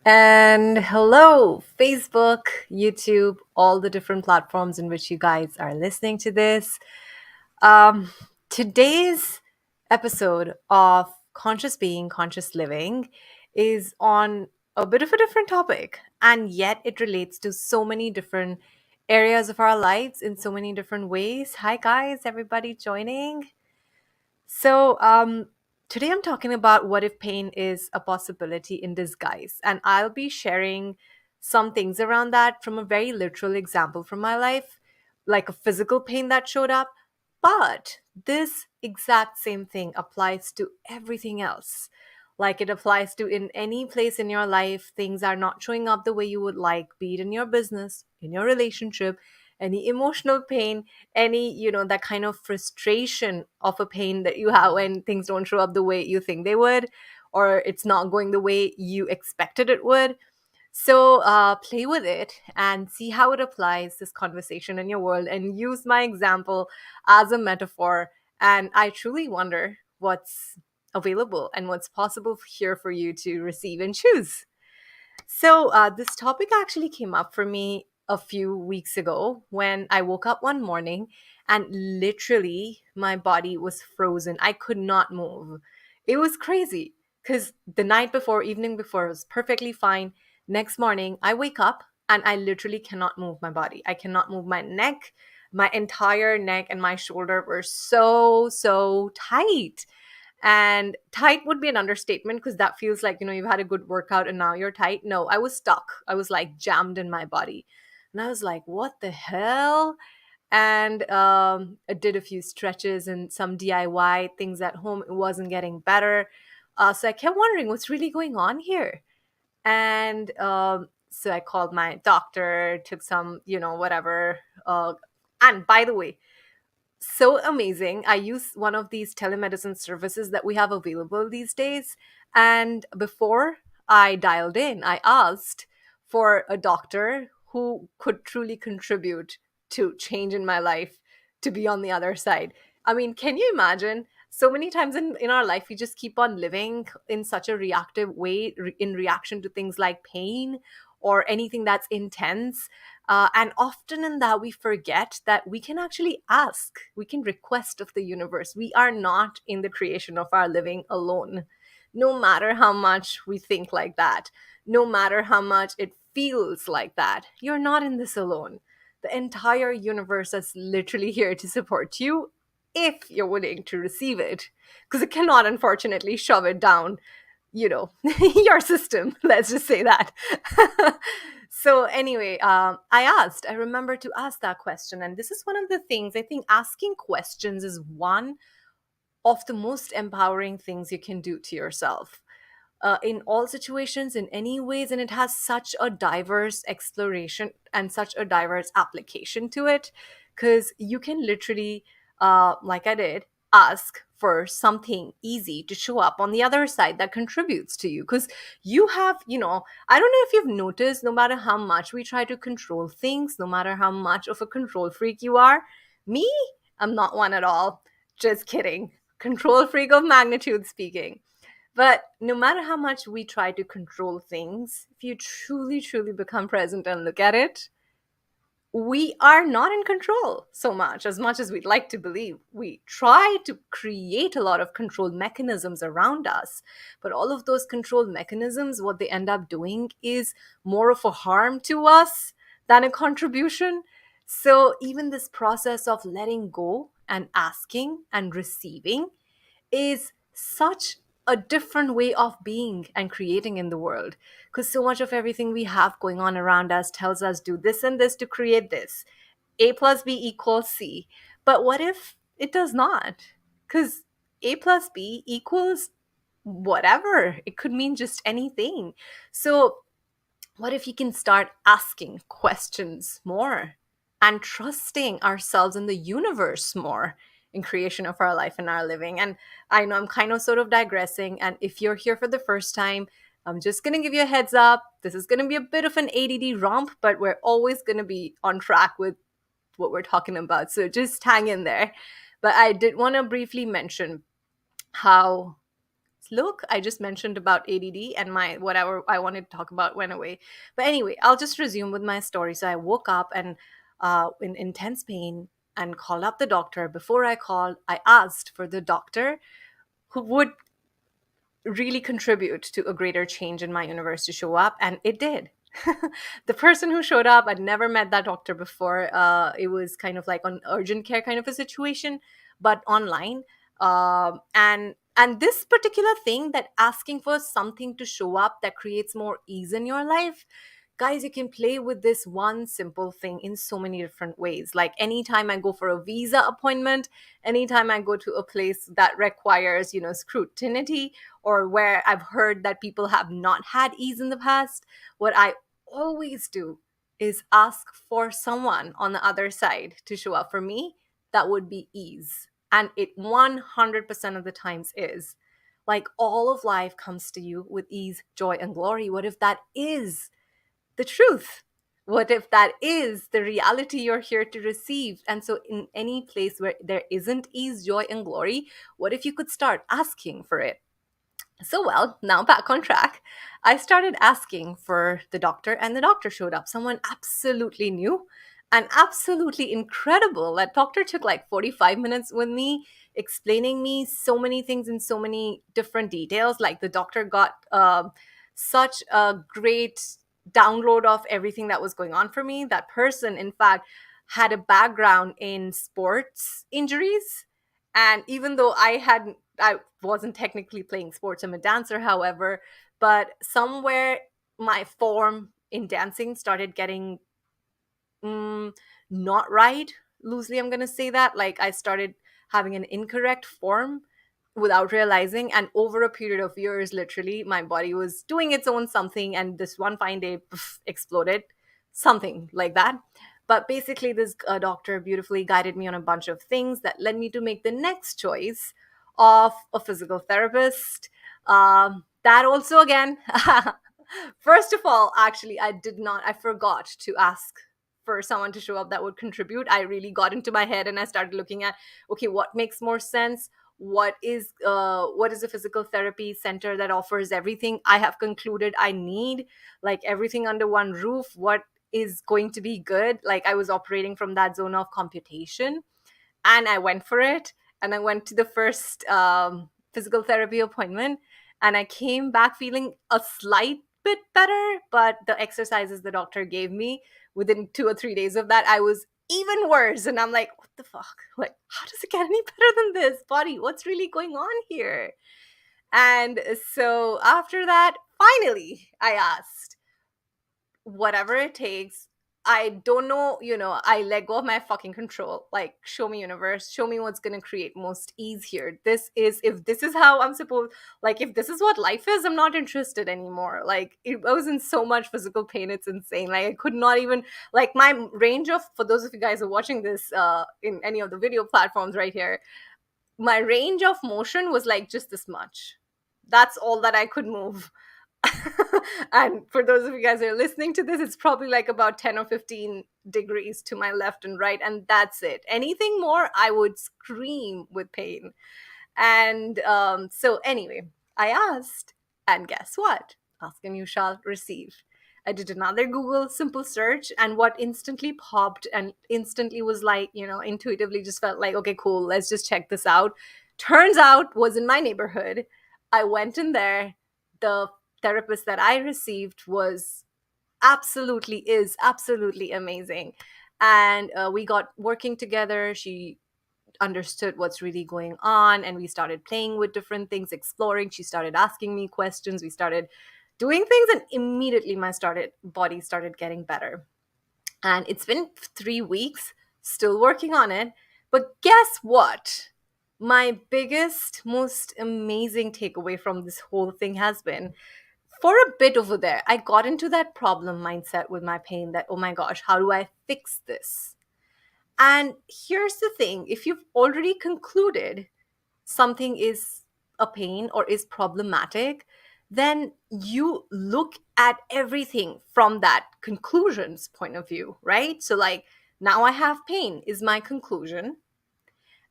And hello, Facebook, YouTube, all the different platforms in which you guys are listening to this. Um, Today's episode of Conscious Being, Conscious Living is on a bit of a different topic, and yet it relates to so many different areas of our lives in so many different ways. Hi, guys, everybody joining. So, today I'm talking about what if pain is a possibility in disguise. And I'll be sharing some things around that from a very literal example from my life, like a physical pain that showed up. But this exact same thing applies to everything else. Like it applies to in any place in your life, things are not showing up the way you would like, be it in your business, in your relationship, any emotional pain, any that kind of frustration of a pain that you have when things don't show up the way you think they would, or it's not going the way you expected it would. So play with it and see how it applies this conversation in your world, and use my example as a metaphor. And I truly wonder what's available and what's possible here for you to receive and choose. So this topic actually came up for me a few weeks ago when I woke up one morning and literally my body was frozen. I could not move. It was crazy because the night before, evening before, was perfectly fine. Next morning, I wake up and I literally cannot move my body. I cannot move my neck. My entire neck and my shoulder were so tight. And tight would be an understatement because that feels like, you've had a good workout and now you're tight. No, I was stuck. I was like jammed in my body. And I was like, what the hell? And I did a few stretches and some DIY things at home. It wasn't getting better. So I kept wondering what's really going on here. And so I called my doctor, took some, whatever. And by the way, so amazing. I use one of these telemedicine services that we have available these days. And before I dialed in, I asked for a doctor who could truly contribute to change in my life to be on the other side. I mean, can you imagine? So many times in our life, we just keep on living in such a reactive way in reaction to things like pain or anything that's intense, and often in that, we forget that we can actually ask, we can request of the universe. We are not in the creation of our living alone. No matter how much we think like that, no matter how much it feels like that, you're not in this alone. The entire universe is literally here to support you if you're willing to receive it, because it cannot, unfortunately, shove it down your system. Let's just say that. So anyway, I remember to ask that question. And this is one of the things I think asking questions is one of the most empowering things you can do to yourself. In all situations, in any ways, and it has such a diverse exploration and such a diverse application to it, because you can literally, like I did, ask for something easy to show up on the other side that contributes to you. Because you have, I don't know if you've noticed, no matter how much we try to control things, no matter how much of a control freak you are, me, I'm not one at all. Just kidding. Control freak of magnitude speaking. But no matter how much we try to control things, if you truly become present and look at it, we are not in control so much as we'd like to believe. We try to create a lot of control mechanisms around us, but all of those control mechanisms, what they end up doing is more of a harm to us than a contribution. So even this process of letting go and asking and receiving is such a different way of being and creating in the world, because so much of everything we have going on around us tells us do this and this to create this. A plus B equals C. But what if it does not? Because A plus B equals whatever. It could mean just anything. So what if you can start asking questions more and trusting ourselves and the universe more in creation of our life and our living? And I know I'm kind of sort of digressing, and if you're here for the first time, I'm just going to give you a heads up. This is going to be a bit of an ADD romp, but we're always going to be on track with what we're talking about, so just hang in there. But I did want to briefly mention how Look, I just mentioned about ADD, and my whatever I wanted to talk about went away. But anyway, I'll just resume with my story. So I woke up and in intense pain and called up the doctor. Before I called, I asked for the doctor who would really contribute to a greater change in my universe to show up, and it did. The person who showed up, I'd never met that doctor before. It was kind of like an urgent care kind of a situation, but online. And this particular thing, that asking for something to show up that creates more ease in your life, guys, you can play with this one simple thing in so many different ways. Like anytime I go for a visa appointment, anytime I go to a place that requires, scrutiny, or where I've heard that people have not had ease in the past, what I always do is ask for someone on the other side to show up for me. That would be ease. And it 100% of the times is. Like, all of life comes to you with ease, joy, and glory. What if that is the truth? What if that is the reality you're here to receive? And so, in any place where there isn't ease, joy, and glory, what if you could start asking for it? So, well, now back on track. I started asking for the doctor, and the doctor showed up. Someone absolutely new and absolutely incredible. That doctor took like 45 minutes with me, explaining me so many things in so many different details. Like, the doctor got such a great download of everything that was going on for me. That person, in fact, had a background in sports injuries. And even though I wasn't technically playing sports, I'm a dancer, however, but somewhere my form in dancing started getting mm, not right. Loosely, I'm going to say that. Like, I started having an incorrect form without realizing. And over a period of years, literally, my body was doing its own something. And this one fine day, poof, exploded. Something like that. But basically, this doctor beautifully guided me on a bunch of things that led me to make the next choice of a physical therapist. That also, again, first of all, actually, I forgot to ask for someone to show up that would contribute. I really got into my head and I started looking at, okay, what makes more sense? What is a physical therapy center that offers everything? I have concluded I need like everything under one roof. What is going to be good? Like, I was operating from that zone of computation, and I went for it. And I went to the first physical therapy appointment, and I came back feeling a slight bit better. But the exercises the doctor gave me, within 2 or 3 days of that, I was even worse. And I'm like, what the fuck? Like, how does it get any better than this? Body, what's really going on here? And so after that, finally, I asked, whatever it takes. I don't know, I let go of my fucking control. Like, show me, universe, show me what's gonna create most ease here. If this is how I'm supposed, like, if this is what life is, I'm not interested anymore. Like, I was in so much physical pain, it's insane. Like, I could not even, like, my range of, for those of you guys who are watching this in any of the video platforms right here, my range of motion was like just this much. That's all that I could move. And for those of you guys who are listening to this, it's probably like about 10 or 15 degrees to my left and right, and that's it. Anything more, I would scream with pain. And so anyway, I asked, and guess what? Ask and you shall receive. I did another Google simple search, and what instantly popped and instantly was like, intuitively just felt like, okay, cool, let's just check this out. Turns out was in my neighborhood. I went in there. The therapist that I received is absolutely amazing. And we got working together. She understood what's really going on, and we started playing with different things, exploring. She started asking me questions. We started doing things, and immediately my body started getting better. And it's been 3 weeks, still working on it. But guess what? My biggest, most amazing takeaway from this whole thing has been, for a bit over there, I got into that problem mindset with my pain that, oh my gosh, how do I fix this? And here's the thing, if you've already concluded something is a pain or is problematic, then you look at everything from that conclusion's point of view, right? So, like, now I have pain is my conclusion.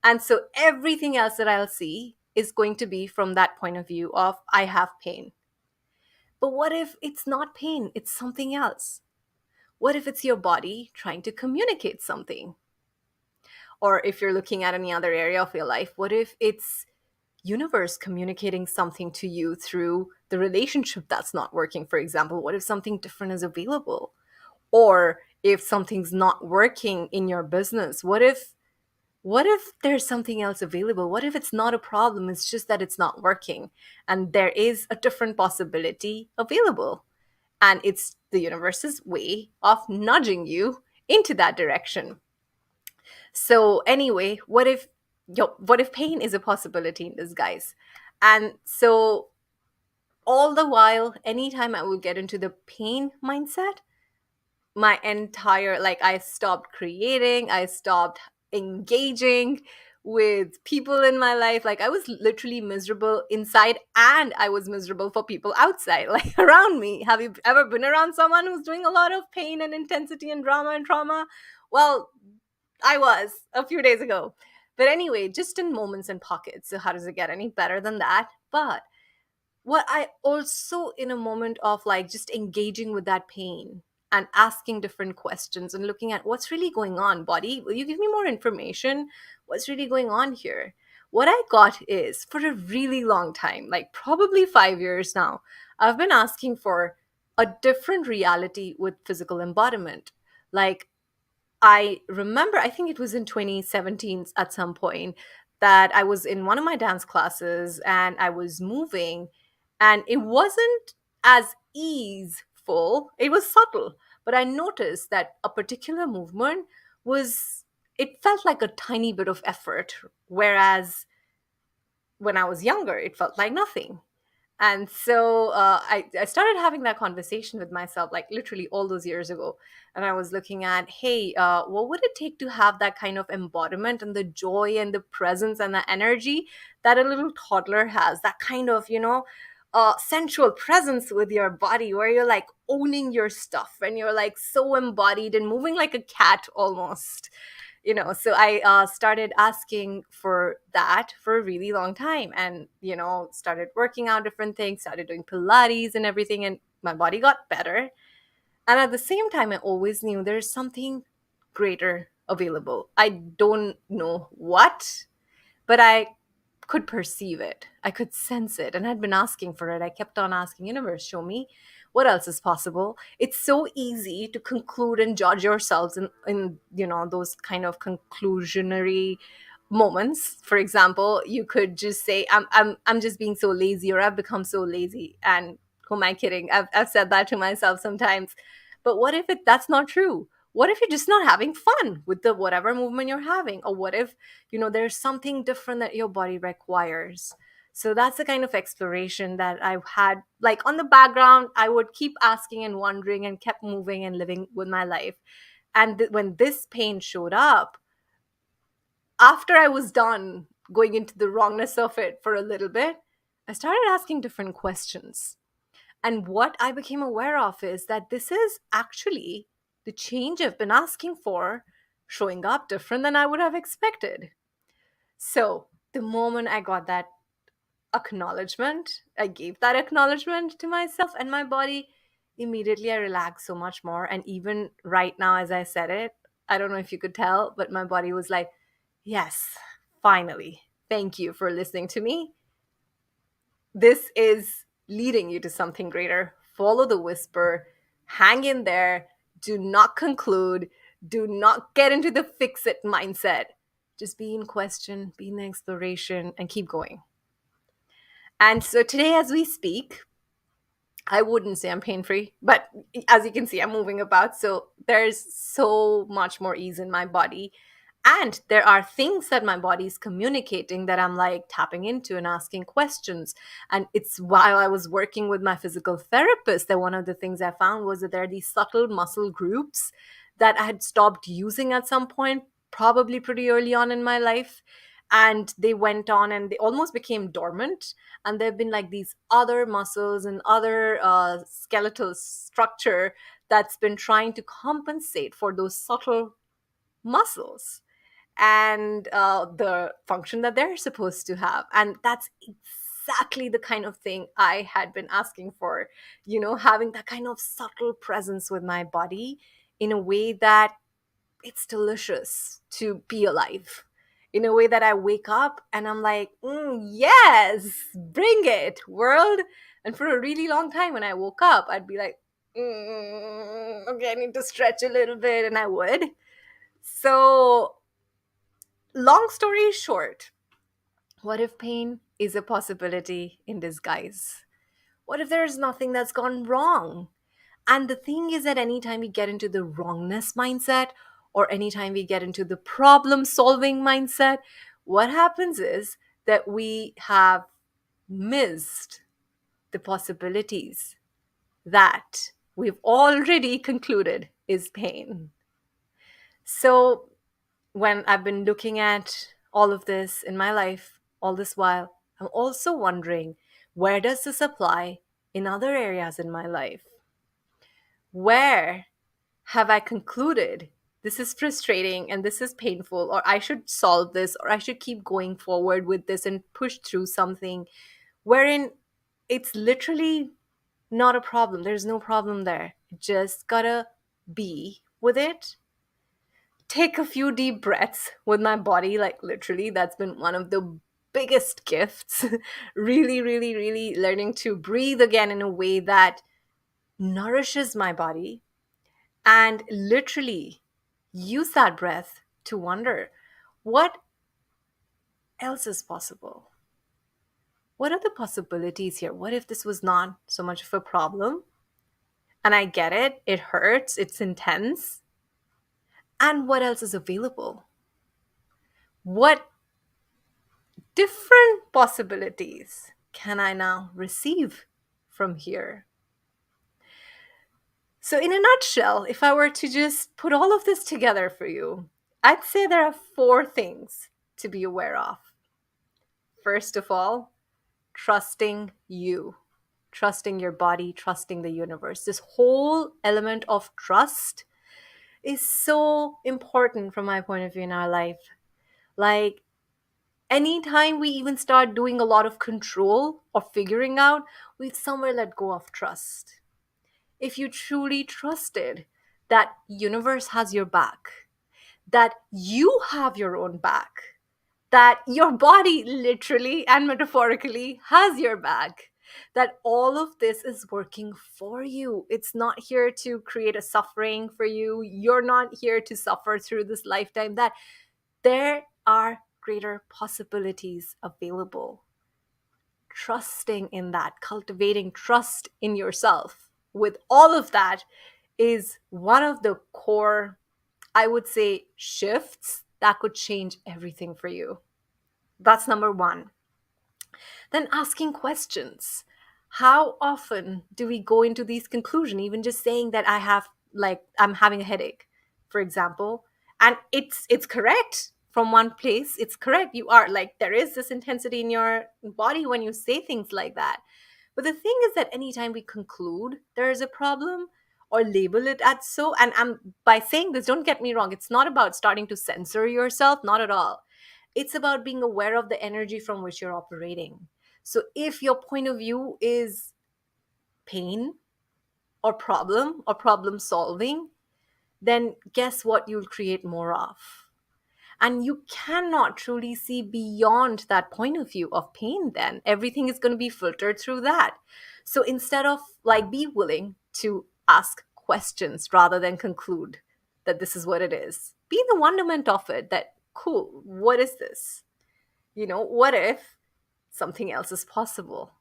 And so everything else that I'll see is going to be from that point of view of I have pain. But what if it's not pain, it's something else? What if it's your body trying to communicate something? Or if you're looking at any other area of your life, what if it's universe communicating something to you through the relationship that's not working, for example? What if something different is available? Or if something's not working in your business, what if there's something else available? What if it's not a problem, it's just that it's not working and there is a different possibility available, and it's the universe's way of nudging you into that direction? So anyway, what if pain is a possibility in disguise? And so all the while, anytime I would get into the pain mindset, my entire, like, I stopped creating, I stopped engaging with people in my life. Like, I was literally miserable inside and I was miserable for people outside, like around me. Have you ever been around someone who's doing a lot of pain and intensity and drama and trauma? Well, I was a few days ago. But anyway, just in moments and pockets. So how does it get any better than that? But what I also, in a moment of like just engaging with that pain and asking different questions and looking at what's really going on, body, will you give me more information? What's really going on here? What I got is, for a really long time, like probably 5 years now, I've been asking for a different reality with physical embodiment. Like, I remember, I think it was in 2017 at some point, that I was in one of my dance classes and I was moving, and it wasn't as easeful, it was subtle, but I noticed that a particular movement was, it felt like a tiny bit of effort, whereas when I was younger, it felt like nothing. And so I started having that conversation with myself, like literally all those years ago. And I was looking at, hey, what would it take to have that kind of embodiment and the joy and the presence and the energy that a little toddler has? That kind of, sensual presence with your body where you're like owning your stuff and you're like so embodied and moving like a cat almost. So I started asking for that for a really long time, and started working out different things, started doing pilates and everything, and my body got better. And at the same time, I always knew there's something greater available. I don't know what, but I could perceive it. I could sense it. And I'd been asking for it. I kept on asking, universe, show me what else is possible. It's so easy to conclude and judge yourselves in those kind of conclusionary moments. For example, you could just say, I'm just being so lazy, or I've become so lazy. And who am I kidding? I've said that to myself sometimes. But what if that's not true? What if you're just not having fun with the whatever movement you're having? Or what if there's something different that your body requires? So that's the kind of exploration that I've had, like, on the background. I would keep asking and wondering and kept moving and living with my life. And when this pain showed up, after I was done going into the wrongness of it for a little bit, I started asking different questions. And what I became aware of is that this is actually the change I've been asking for showing up different than I would have expected. So the moment I got that acknowledgement, I gave that acknowledgement to myself and my body, immediately I relaxed so much more. And even right now, as I said it, I don't know if you could tell, but my body was like, yes, finally. Thank you for listening to me. This is leading you to something greater. Follow the whisper, hang in there, do not conclude, do not get into the fix it mindset. Just be in question, be in exploration, and keep going. And so today, as we speak, I wouldn't say I'm pain free, but as you can see, I'm moving about. So there's so much more ease in my body. And there are things that my body is communicating that I'm like tapping into and asking questions. And it's while I was working with my physical therapist that one of the things I found was that there are these subtle muscle groups that I had stopped using at some point, probably pretty early on in my life. And they went on and they almost became dormant. And there have been like these other muscles and other skeletal structure that's been trying to compensate for those subtle muscles. and the function that they're supposed to have. And that's exactly the kind of thing I had been asking for, having that kind of subtle presence with my body in a way that it's delicious to be alive. In a way that I wake up and I'm like, yes, bring it, world. And for a really long time, when I woke up, I'd be like, okay, I need to stretch a little bit, and I would. So, long story short, what if pain is a possibility in disguise? What if there's nothing that's gone wrong? And the thing is that anytime we get into the wrongness mindset, or anytime we get into the problem solving mindset, what happens is that we have missed the possibilities that we've already concluded is pain. So when I've been looking at all of this in my life all this while, I'm also wondering, where does this apply in other areas in my life? Where have I concluded this is frustrating and this is painful, or I should solve this, or I should keep going forward with this and push through something wherein it's literally not a problem? There's no problem there. Just gotta be with it, take a few deep breaths with my body. Like, literally, that's been one of the biggest gifts. Really, really, really learning to breathe again in a way that nourishes my body, and literally use that breath to wonder, what else is possible? What are the possibilities here? What if this was not so much of a problem? And I get it, it hurts, it's intense. And what else is available? What different possibilities can I now receive from here? So, in a nutshell, if I were to just put all of this together for you, I'd say there are four things to be aware of. First of all, trusting you, trusting your body, trusting the universe. This whole element of trust is so important from my point of view in our life. Like, anytime we even start doing a lot of control or figuring out, we've somewhere let go of trust. If you truly trusted that universe has your back, that you have your own back, that your body literally and metaphorically has your back, that all of this is working for you. It's not here to create a suffering for you. You're not here to suffer through this lifetime, that there are greater possibilities available. Trusting in that, cultivating trust in yourself with all of that is one of the core, I would say, shifts that could change everything for you. That's number one. Then asking questions. How often do we go into these conclusions, even just saying that I'm having a headache, for example, and it's correct from one place. It's correct. You are like, there is this intensity in your body when you say things like that. But the thing is that anytime we conclude there is a problem or label it as so, and I'm by saying this, don't get me wrong, it's not about starting to censor yourself, not at all. It's about being aware of the energy from which you're operating. So if your point of view is pain or problem solving, then guess what you'll create more of? And you cannot truly see beyond that point of view of pain. Then everything is going to be filtered through that. So instead of, like, be willing to ask questions rather than conclude that this is what it is, be in the wonderment of it, that cool, what is this? What if something else is possible?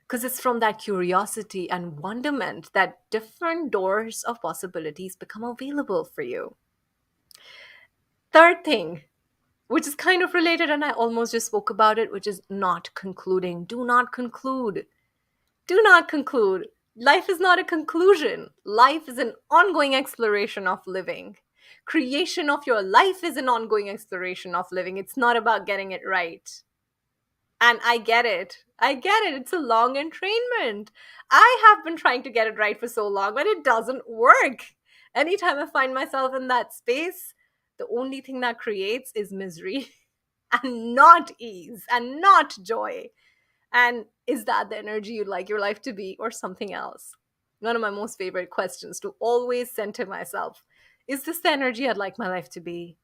Because it's from that curiosity and wonderment that different doors of possibilities become available for you. Third thing, which is kind of related, and I almost just spoke about it, which is not concluding. Do not conclude. Do not conclude. Life is not a conclusion. Life is an ongoing exploration of living. Creation of your life is an ongoing exploration of living. It's not about getting it right. And I get it. I get it. It's a long entrainment. I have been trying to get it right for so long, but it doesn't work. Anytime I find myself in that space, the only thing that creates is misery and not ease and not joy. And is that the energy you'd like your life to be, or something else? One of my most favorite questions to always send to myself: is this the energy I'd like my life to be?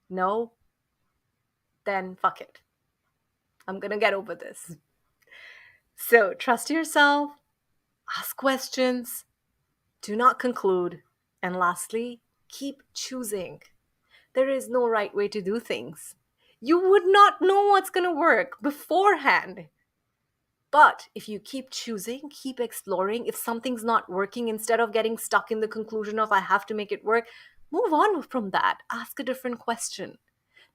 No? Then fuck it. I'm gonna get over this. So trust yourself, ask questions, do not conclude, and lastly, keep choosing. There is no right way to do things. You would not know what's gonna work beforehand. But if you keep choosing, keep exploring, if something's not working, instead of getting stuck in the conclusion of I have to make it work, move on from that. Ask a different question.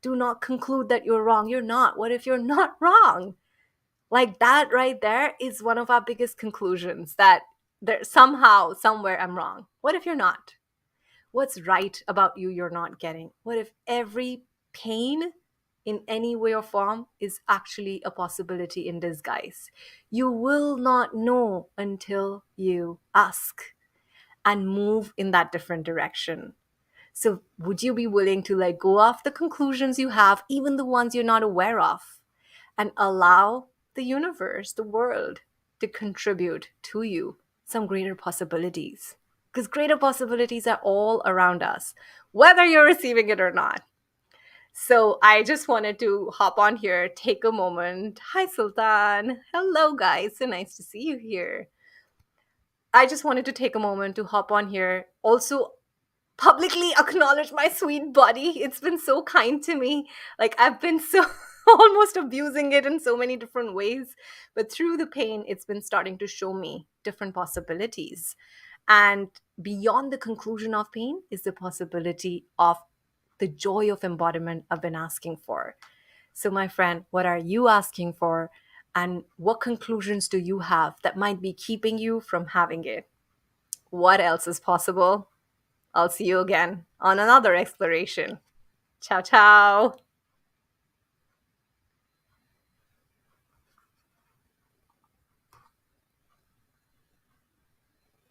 Do not conclude that you're wrong. You're not. What if you're not wrong? Like that right there is one of our biggest conclusions, that there somehow, somewhere I'm wrong. What if you're not? What's right about you you're not getting? What if every pain in any way or form is actually a possibility in disguise? You will not know until you ask and move in that different direction. So, would you be willing to let go of the conclusions you have, even the ones you're not aware of, and allow the universe, the world, to contribute to you some greater possibilities? Because greater possibilities are all around us, whether you're receiving it or not. So I just wanted to hop on here, take a moment. Hi, Sultan. Hello, guys. So nice to see you here. I just wanted to take a moment to hop on here. Also, publicly acknowledge my sweet body. It's been so kind to me. Like, I've been so almost abusing it in so many different ways. But through the pain, it's been starting to show me different possibilities. And beyond the conclusion of pain is the possibility of the joy of embodiment I've been asking for. So, my friend, what are you asking for? And what conclusions do you have that might be keeping you from having it? What else is possible? I'll see you again on another exploration. Ciao, ciao.